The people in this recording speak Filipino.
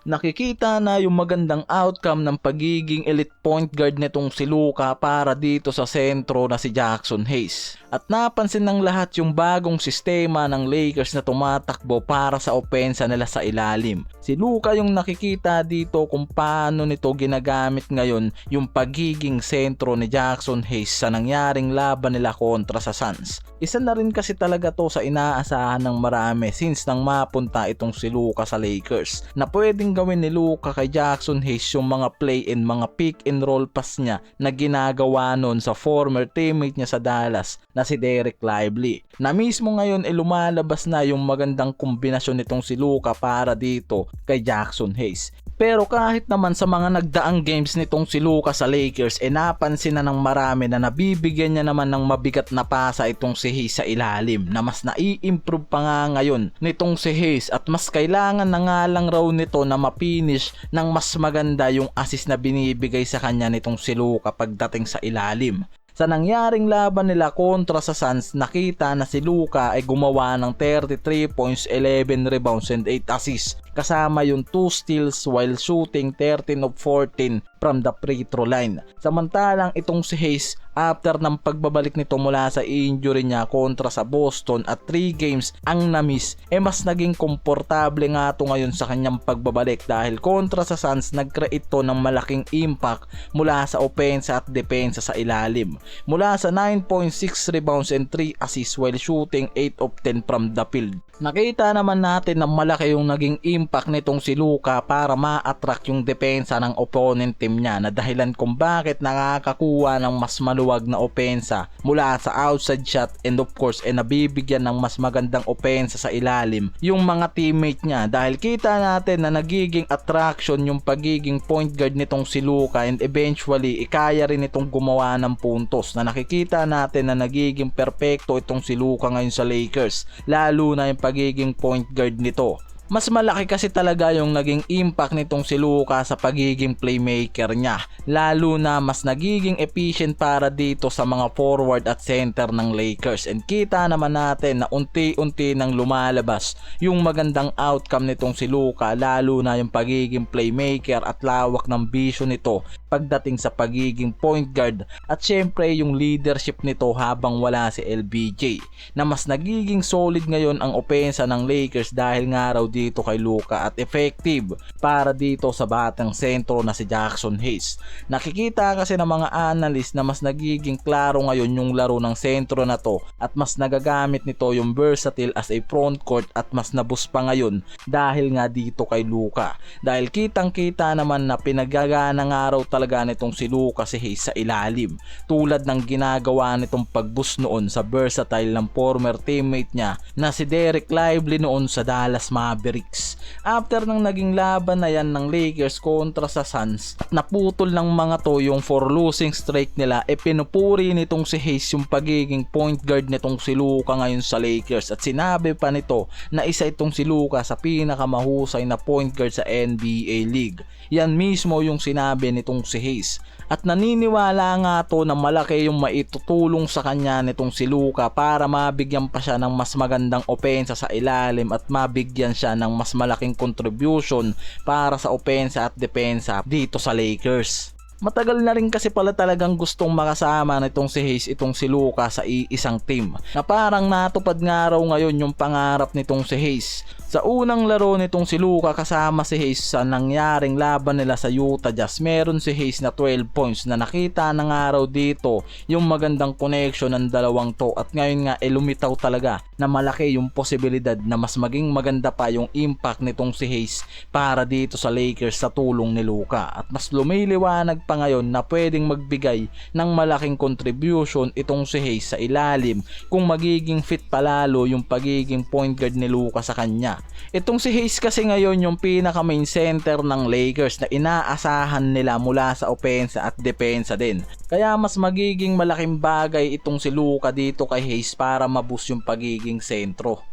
Nakikita na yung magandang outcome ng pagiging elite point guard nitong si Luka para dito sa sentro na si Jackson Hayes. At napansin ng lahat yung bagong sistema ng Lakers na tumatakbo para sa opensa nila sa ilalim. Si Luka yung nakikita dito kung paano nito ginagamit ngayon yung pagiging sentro ni Jackson Hayes sa nangyaring laban nila kontra sa Suns. Isa na rin kasi talaga to sa inaasahan ng marami since nang mapunta itong si Luka sa Lakers, na pwedeng gawin ni Luka kay Jackson Hayes yung mga play and mga pick and roll pass niya na ginagawa nun sa former teammate niya sa Dallas na si Dereck Lively, na mismo ngayon lumalabas na yung magandang kombinasyon nitong si Luka para dito kay Jackson Hayes. Pero kahit naman sa mga nagdaang games nitong si Luka sa Lakers, napansin na ng marami na nabibigyan niya naman ng mabigat na pasa itong si Hayes sa ilalim, na mas nai-improve pa nga ngayon nitong si Hayes at mas kailangan na nga lang raw nito na ma-finish ng mas maganda yung assist na binibigay sa kanya nitong si Luka pagdating sa ilalim. Sa nangyaring laban nila kontra sa Suns, nakita na si Luka ay gumawa ng 33 points, 11 rebounds and 8 assists, kasama yung 2 steals while shooting 13 of 14 from the free throw line. Samantalang itong si Hayes, after ng pagbabalik nito mula sa injury niya kontra sa Boston at 3 games ang na-miss, mas naging komportable nga ito ngayon sa kanyang pagbabalik dahil kontra sa Suns nag-create to ng malaking impact mula sa opensa at depensa sa ilalim. Mula sa 9.6 rebounds and 3 assists while shooting 8 of 10 from the field. Nakita naman natin na malaki yung naging impact nitong si Luka para ma-attract yung depensa ng opponent team niya, na dahilan kung bakit nakakakuha ng mas maluwag na opensa mula sa outside shot and of course nabibigyan ng mas magandang opensa sa ilalim yung mga teammate niya, dahil kita natin na nagiging attraction yung pagiging point guard nitong si Luka and eventually kaya rin itong gumawa ng puntos, na nakikita natin na nagiging perfecto itong si Luka ngayon sa Lakers, lalo na yung pagiging point guard nito. Mas malaki kasi talaga yung naging impact nitong si Luka sa pagiging playmaker niya, lalo na mas nagiging efficient para dito sa mga forward at center ng Lakers, and kita naman natin na unti-unti nang lumalabas yung magandang outcome nitong si Luka, lalo na yung pagiging playmaker at lawak ng vision nito pagdating sa pagiging point guard, at syempre yung leadership nito habang wala si LBJ, na mas nagiging solid ngayon ang opensa ng Lakers dahil nga raw dito kay Luka at effective para dito sa batang sentro na si Jackson Hayes. Nakikita kasi ng mga analyst na mas nagiging klaro ngayon yung laro ng sentro na to at mas nagagamit nito yung versatile as a front court at mas nabus pa ngayon dahil nga dito kay Luka. Dahil kitang kita naman na pinagagana nga raw talaga nitong si Luka si Hayes sa ilalim, tulad ng ginagawa nitong pagbus noon sa versatile ng former teammate niya na si Dereck Lively noon sa Dallas Mavericks. After ng naging laban na yan ng Lakers kontra sa Suns at naputol ng mga to yung for losing streak nila, pinupuri nitong si Hayes yung pagiging point guard nitong si Luka ngayon sa Lakers, at sinabi pa nito na isa itong si Luka sa pinakamahusay na point guard sa NBA League. Yan mismo yung sinabi nitong si Hayes, at naniniwala nga to na malaki yung maitutulong sa kanya nitong si Luka para mabigyan pa siya ng mas magandang opensa sa ilalim at mabigyan siya ng mas malaking contribution para sa opensa at depensa dito sa Lakers. Matagal na rin kasi pala talagang gustong makasama nitong si Hayes itong si Luka sa isang team, na parang natupad nga raw ngayon yung pangarap nitong si Hayes. Sa unang laro nitong si Luka kasama si Hayes sa nangyaring laban nila sa Utah Jazz, meron si Hayes na 12 points, na nakita na nga raw dito yung magandang connection ng dalawang to, at ngayon nga lumitaw talaga na malaki yung posibilidad na mas maging maganda pa yung impact nitong si Hayes para dito sa Lakers sa tulong ni Luka, at mas lumiliwanag pa ngayon na pwedeng magbigay ng malaking contribution itong si Hayes sa ilalim kung magiging fit palalo yung pagiging point guard ni Luka sa kanya. Itong si Hayes kasi ngayon yung pinaka main center ng Lakers na inaasahan nila mula sa opensa at depensa din. Kaya mas magiging malaking bagay itong si Luka dito kay Hayes para maboost yung pagiging sentro.